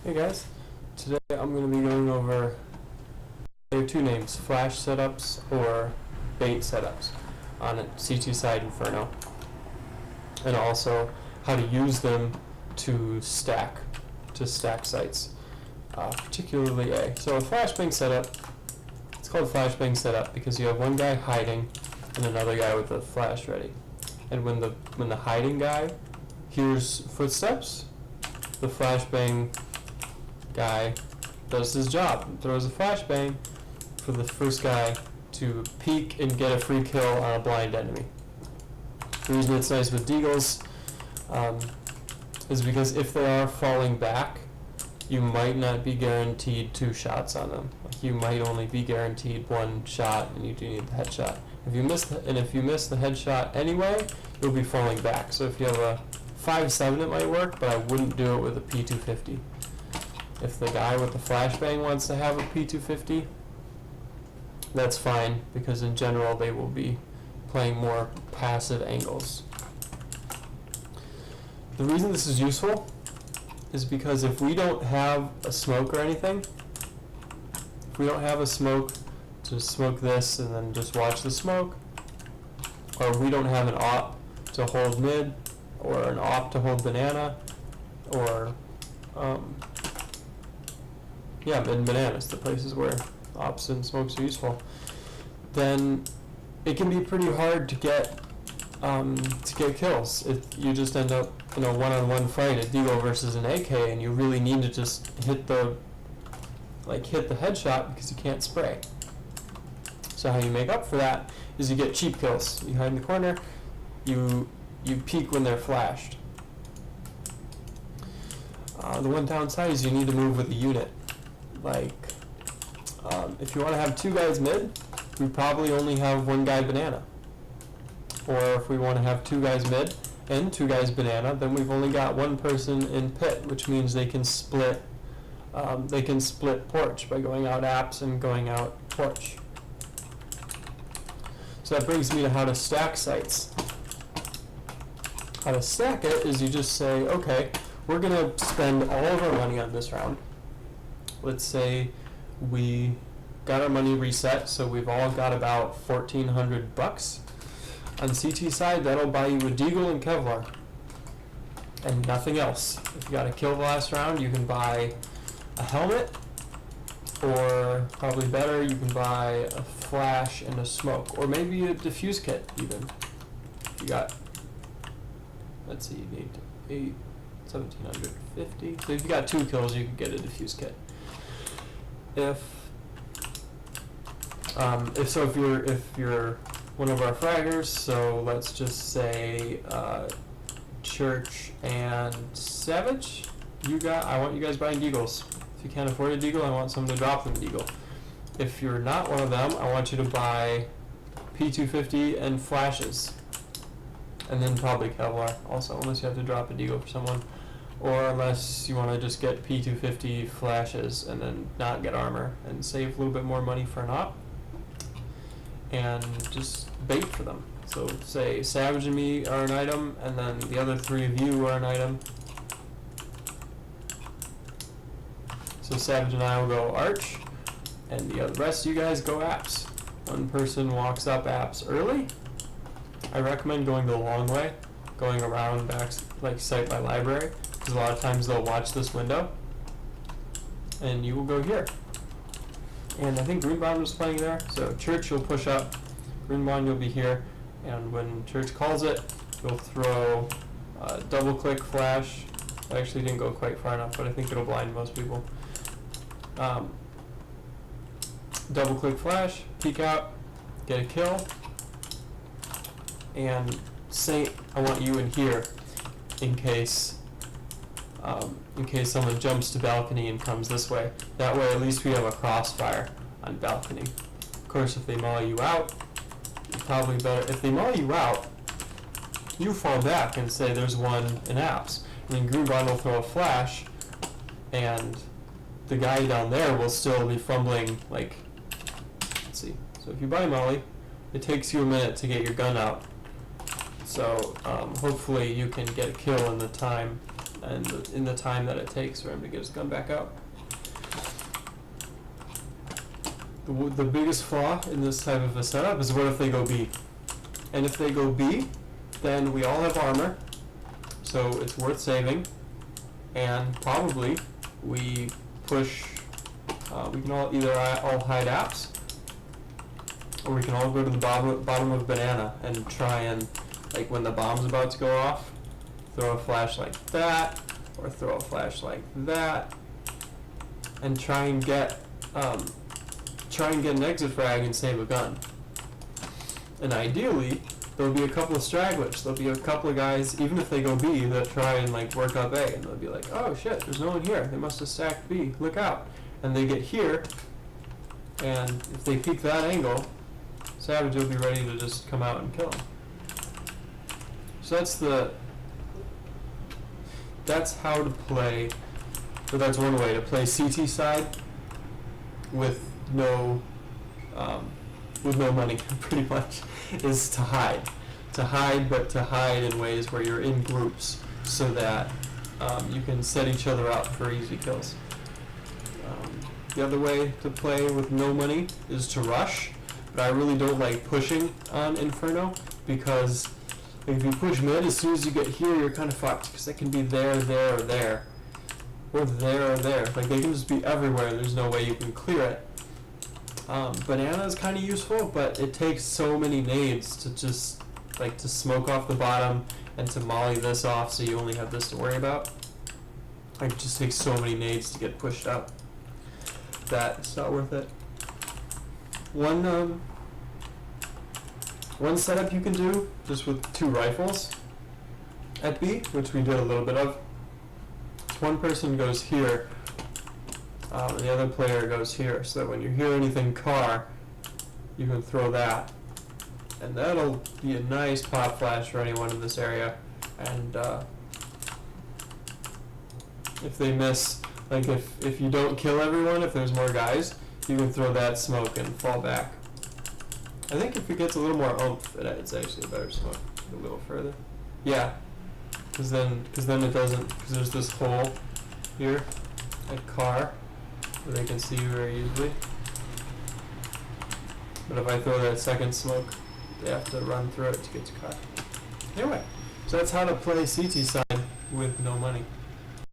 Hey guys, today I'm going to be going over, they have two names, flash setups or bait setups on a CT side Inferno, and also how to use them to stack sites, particularly A. So a flashbang setup, it's called flashbang setup because you have one guy hiding and another guy with the flash ready. And when the hiding guy hears footsteps, the flashbang guy does his job and throws a flashbang for the first guy to peek and get a free kill on a blind enemy. The reason it's nice with deagles is because if they are falling back, you might not be guaranteed 2 shots on them. Like you might only be guaranteed 1 shot, and you do need the headshot. If you miss the headshot anyway, you'll be falling back. So if you have a 5.7, it might work, but I wouldn't do it with a P250. If the guy with the flashbang wants to have a P250, that's fine, because in general they will be playing more passive angles. The reason this is useful is because if we don't have a smoke or anything, if we don't have a smoke to smoke this and then just watch the smoke, or we don't have an op to hold mid, or an op to hold banana, or mid and bananas, the places where ops and smokes are useful, then it can be pretty hard to get kills. If you just end up in a one-on-one fight, a deagle versus an AK, and you really need to just hit the headshot because you can't spray. So how you make up for that is you get cheap kills. You hide in the corner, you peek when they're flashed. The one downside is you need to move with a unit. If you want to have 2 guys mid, we probably only have 1 guy banana. Or if we want to have 2 guys mid and 2 guys banana, then we've only got 1 person in pit, which means they can split porch by going out apps and going out porch. So that brings me to how to stack sites. How to stack it is you just say, okay, we're going to spend all of our money on this round. Let's say we got our money reset, so we've all got about 1,400 bucks. On CT side, that'll buy you a deagle and Kevlar, and nothing else. If you got a kill the last round, you can buy a helmet, or probably better, you can buy a flash and a smoke, or maybe a diffuse kit even. You got, let's see, you need 1,750. So if you got 2 kills, you can get a diffuse kit. If you're one of our fraggers, so let's just say Church and Savage, I want you guys buying deagles. If you can't afford a deagle, I want someone to drop them a deagle. If you're not one of them, I want you to buy P250 and flashes, and then probably Kevlar also, unless you have to drop a deagle for someone. Or unless you want to just get P250 flashes and then not get armor and save a little bit more money for an op and just bait for them. So say Savage and me are an item, and then the other 3 of you are an item. So Savage and I will go arch, and the rest of you guys go apps. 1 person walks up apps early. I recommend going the long way, going around back, like site by library, because a lot of times they'll watch this window, and you will go here. And I think Greenbond was playing there, so Church you'll push up, Greenbond you'll be here, and when Church calls it, you'll throw double click flash. I actually didn't go quite far enough, but I think it'll blind most people. Double click flash, peek out, get a kill, and say I want you in here in case someone jumps to balcony and comes this way. That way at least we have a crossfire on balcony. Of course, if they maul you out, it's probably better. If they maul you out, you fall back and say there's one in apps. And then Greenbond will throw a flash, and the guy down there will still be fumbling, like, let's see. So if you buy molly, it takes you a minute to get your gun out. So hopefully you can get a kill in the time and in the time that it takes for him to get his gun back out. The biggest flaw in this type of a setup is what if they go B? And if they go B, then we all have armor, so it's worth saving, and probably we push, we can all either all hide apps, or we can all go to the bottom of banana and try and, like when the bomb's about to go off, throw a flash like that, or throw a flash like that, and try and get an exit frag and save a gun. And ideally, there'll be a couple of stragglers. There'll be a couple of guys, even if they go B, that try and like work up A, and they'll be like, oh shit, there's no one here. They must have stacked B. Look out. And they get here, and if they peek that angle, Savage will be ready to just come out and kill him. So that's how to play, or that's one way to play CT side with no money, pretty much, is to hide. But to hide in ways where you're in groups so that you can set each other up for easy kills. The other way to play with no money is to rush, but I really don't like pushing on Inferno, because if you push mid, as soon as you get here, you're kind of fucked, because they can be there, there, or there. Or there, or there. Like, they can just be everywhere, and there's no way you can clear it. Banana is kind of useful, but it takes so many nades to just, like, to smoke off the bottom and to molly this off so you only have this to worry about. Like, it just takes so many nades to get pushed up that it's not worth it. One setup you can do, just with 2 rifles at B, which we did a little bit of, is one person goes here, and the other player goes here, so that when you hear anything car, you can throw that. And that'll be a nice pop flash for anyone in this area. And if they miss, like if you don't kill everyone, if there's more guys, you can throw that smoke and fall back. I think if it gets a little more oomph, it's actually a better smoke. A little further. Yeah, because then it doesn't, because there's this hole here at car where they can see you very easily. But if I throw that second smoke, they have to run through it to get to car. Anyway, so that's how to play CT side with no money.